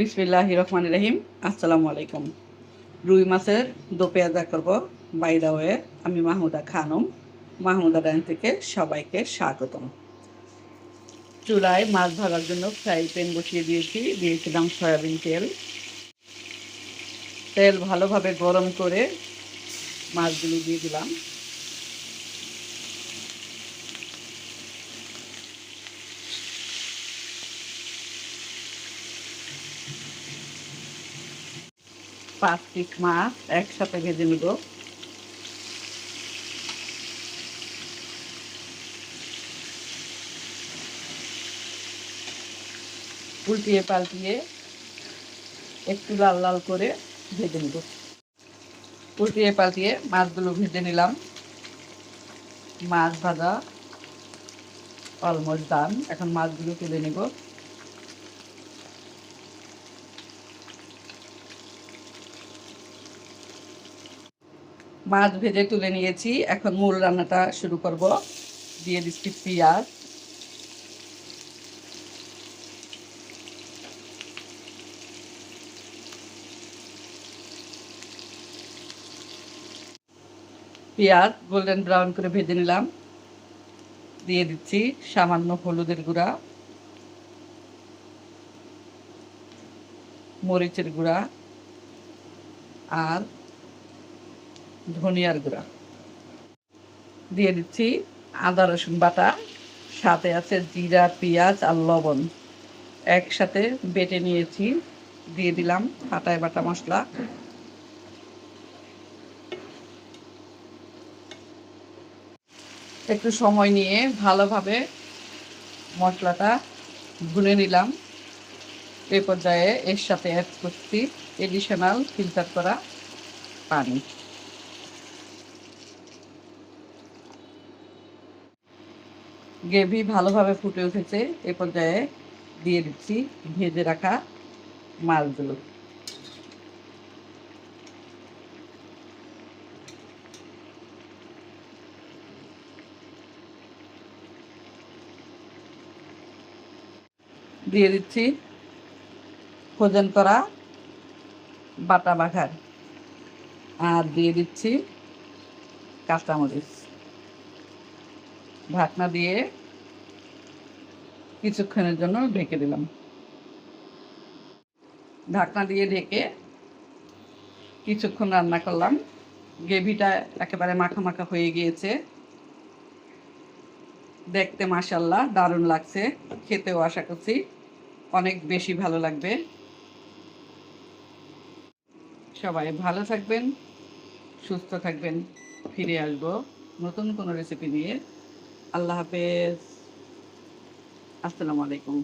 বিসমিল্লাহির রহমানির রহিম। আসসালামু আলাইকুম। রুই মাছের দো পেঁয়াজা করব। বাই দা ওয়ে, আমি মাহমুদা খানম, মাহমুদা ডাইন থেকে সবাইকে স্বাগতম। চুলায় মাছ ভাজার জন্য ফ্রাই প্যান বসিয়ে দিয়েছিলাম সয়াবিন তেল। তেল ভালোভাবে গরম করে মাছগুলো দিয়ে দিলাম। পাঁচ পিস মাছ একসাথে ভেজে নিব। উল্টিয়ে পাল্টিয়ে একটু লাল লাল করে ভেজে নিব। উল্টিয়ে পাল্টিয়ে মাছগুলো ভেজে নিলাম। মাছ ভাজা অলমোস্ট ডান। এখন মাছগুলো তুলে নেব। মাছ ভেজে তুলে নিয়েছি। এখন মূল রান্নাটা শুরু করব। দিয়ে দিচ্ছি পেঁয়াজ, গোল্ডেন ব্রাউন করে ভেজে নিলাম। দিয়ে দিচ্ছি সামান্য হলুদের গুঁড়া, মরিচের গুঁড়া আর ধনিয়ার গুঁড়া। দিয়ে দিচ্ছি আদা রসুন বাটা, সাথে আছে জিরা, পেঁয়াজ আর লবণ একসাথে বেটে নিয়েছি। দিয়ে দিলাম পাটায় বাটা মশলা। একটু সময় নিয়ে ভালোভাবে মশলাটা ভুনে নিলাম। এই পর্যায়ে এর সাথে অ্যাড করছি এডিশনাল ফিল্টার করা পানি। গ্রেভি ভালোভাবে ফুটে উঠেছে। এ পর্যায়ে দিয়ে দিচ্ছি ভেজে রাখা মাছগুলো। দিয়ে দিচ্ছি ফ্রোজেন করা বাটা বাঘার, আর দিয়ে দিচ্ছি কাঁচামরিচ। ঢাকনা দিয়ে কিছুক্ষণের জন্য ঢেকে দিলাম। ঢাকনা দিয়ে ঢেকে কিছুক্ষণ রান্না করলাম। গ্রেভিটা একেবারে মাখা মাখা হয়ে গিয়েছে। দেখতে মাশাআল্লাহ দারুণ লাগছে। খেতেও আশা করছি অনেক বেশি ভালো লাগবে। সবাই ভালো থাকবেন, সুস্থ থাকবেন। ফিরে আসবো নতুন কোনো রেসিপি নিয়ে। আল্লাহ হাফেজ। আসসালামু আলাইকুম।